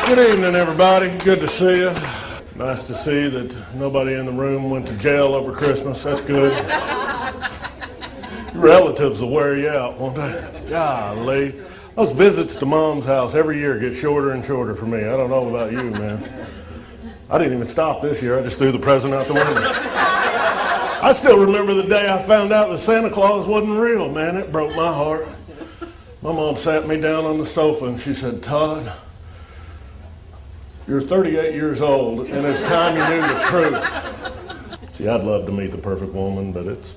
Good evening, everybody. Good to see you. Nice to see that nobody in the room went to jail over Christmas. That's good. Your relatives will wear you out, won't they? Golly. Those visits to Mom's house every year get shorter and shorter for me. I don't know about you, man. I didn't even stop this year. I just threw the present out the window. I still remember the day I found out that Santa Claus wasn't real, man. It broke my heart. My mom sat me down on the sofa and she said, Todd, you're 38 years old, and it's time you knew the truth. See, I'd love to meet the perfect woman, but it's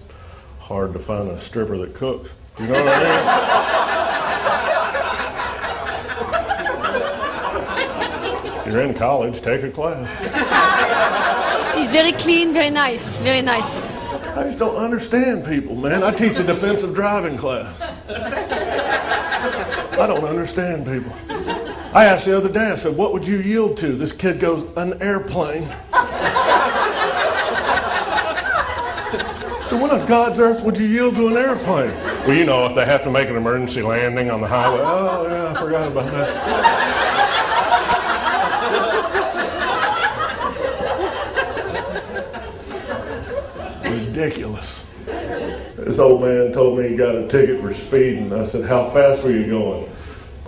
hard to find a stripper that cooks. You know what I mean? If you're in college, take a class. He's very clean, very nice, very nice. I just don't understand people, man. I teach a defensive driving class. I don't understand people. I asked the other day, I said, what would you yield to? This kid goes, an airplane. So what on God's earth would you yield to an airplane? Well, you know, if they have to make an emergency landing on the highway. Oh, yeah, I forgot about that. Ridiculous. This old man told me he got a ticket for speeding. I said, how fast were you going?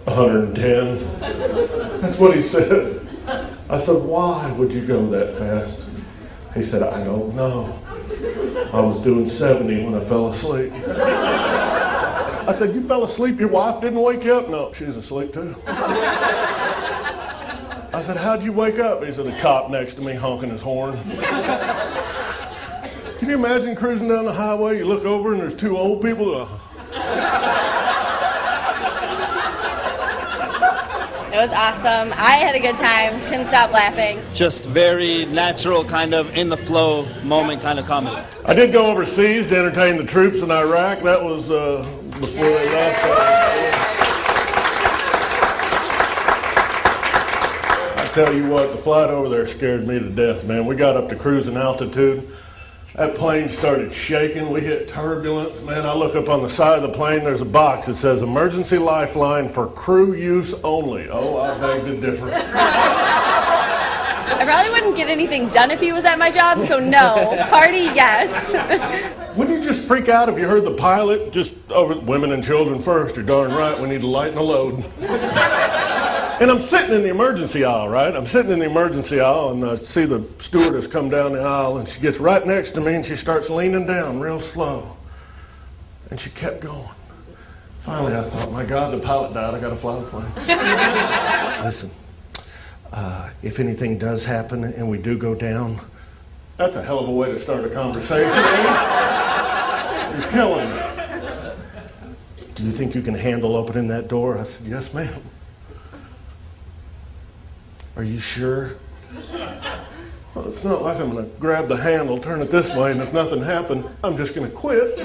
110. That's what he said. I said, why would you go that fast? He said, I don't know. I was doing 70 when I fell asleep. I said, you fell asleep? Your wife didn't wake you up? No, she's asleep too. I said, how'd you wake up? He said, a cop next to me honking his horn. Can you imagine cruising down the highway, you look over and there's two old people? It was awesome. I had a good time. Couldn't stop laughing. Just very natural, kind of in the flow moment kind of comedy. I did go overseas to entertain the troops in Iraq. That was before they left. I tell you what, the flight over there scared me to death, man. We got up to cruising altitude. That plane started shaking. We hit turbulence. Man, I look up on the side of the plane. There's a box that says emergency lifeline for crew use only. Oh, I beg to differ. I probably wouldn't get anything done if he was at my job, so no. Party, yes. Wouldn't you just freak out if you heard the pilot just over women and children first? You're darn right. We need to lighten the load. And I'm sitting in the emergency aisle, right? I'm sitting in the emergency aisle, and I see the stewardess come down the aisle, and she gets right next to me, and she starts leaning down real slow. And she kept going. Finally, I thought, my God, the pilot died. I got to fly the plane. Listen, if anything does happen and we do go down, that's a hell of a way to start a conversation. You're killing me. Do you think you can handle opening that door? I said, yes, ma'am. Are you sure? Well, it's not like I'm going to grab the handle, turn it this way, and if nothing happens, I'm just going to quit.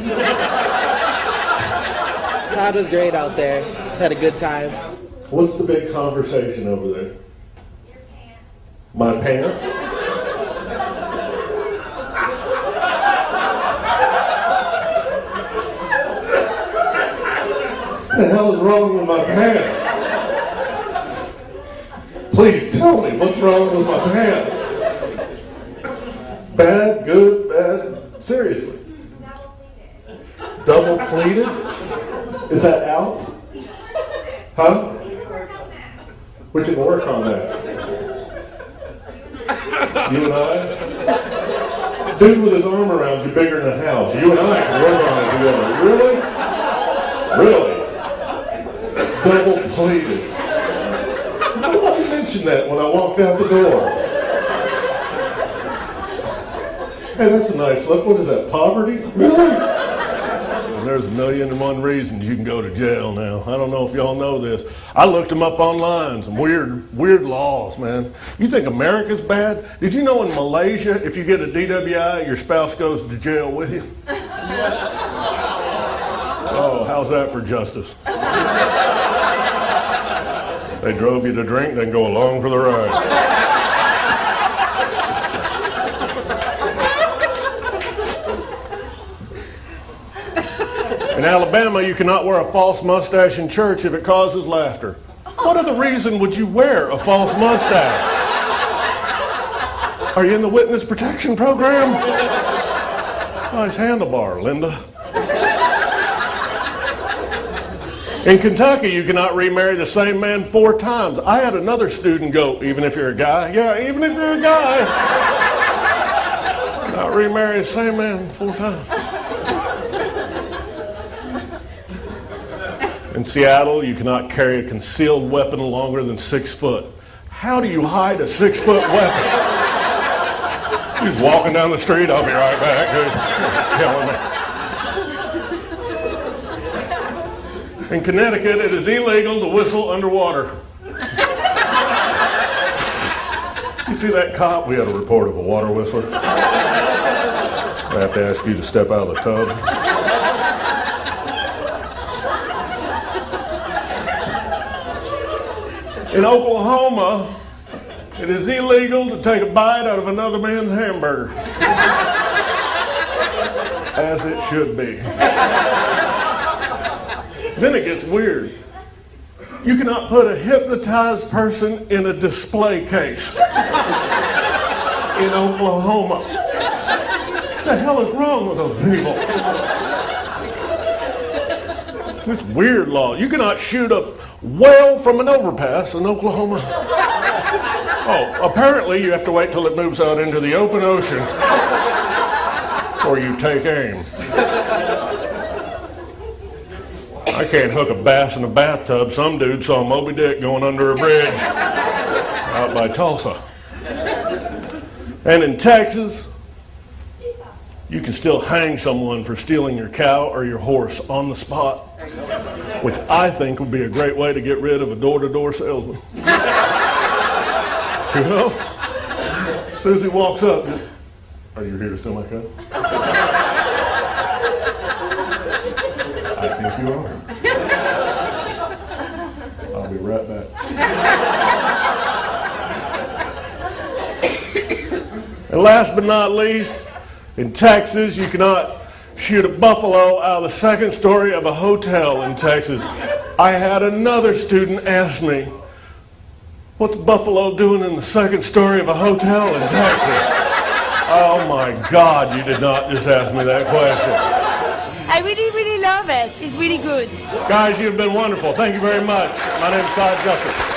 Todd was great out there. Had a good time. What's the big conversation over there? Your pants. My pants? What the hell is wrong with my pants? Please tell me what's wrong with my pants. Bad, good, bad. Seriously. Double pleated? Is that out? Huh? We can work on that. You and I? Dude with his arm around you bigger than a house. You and I can work on it together. Really? Really? Double pleated. Nobody mentioned that when I walked out the door. Hey, that's a nice look. What is that, poverty? Really? Well, there's 1,000,001 reasons you can go to jail now. I don't know if y'all know this. I looked them up online, some weird laws, man. You think America's bad? Did you know in Malaysia, if you get a DWI, your spouse goes to jail with you? Oh, how's that for justice? They drove you to drink, then go along for the ride. In Alabama, you cannot wear a false mustache in church if it causes laughter. What other reason would you wear a false mustache? Are you in the witness protection program? Nice handlebar, Linda. In Kentucky, you cannot remarry the same man 4 times. I had another student go, even if you're a guy. Yeah, even if you're a guy. Not remarry the same man 4 times. In Seattle, you cannot carry a concealed weapon longer than 6 foot. How do you hide a 6-foot weapon? He's walking down the street, I'll be right back. Killing me. In Connecticut, it is illegal to whistle underwater. You see that cop? We had a report of a water whistler. I have to ask you to step out of the tub. In Oklahoma, it is illegal to take a bite out of another man's hamburger. As it should be. Then it gets weird. You cannot put a hypnotized person in a display case in Oklahoma. What the hell is wrong with those people? This weird law. You cannot shoot a whale from an overpass in Oklahoma. Oh, apparently you have to wait till it moves out into the open ocean before you take aim. I can't hook a bass in a bathtub. Some dude saw Moby Dick going under a bridge out by Tulsa. And in Texas, you can still hang someone for stealing your cow or your horse on the spot, which I think would be a great way to get rid of a door-to-door salesman. You know? Susie walks up. Are you here to steal my cow? I think you are. I'll be right back. And last but not least, in Texas, you cannot shoot a buffalo out of the second story of a hotel in Texas. I had another student ask me, what's buffalo doing in the second story of a hotel in Texas? Oh my God, you did not just ask me that question. I really, really love it. It's really good. Guys, you've been wonderful. Thank you very much. My name is Todd Justice.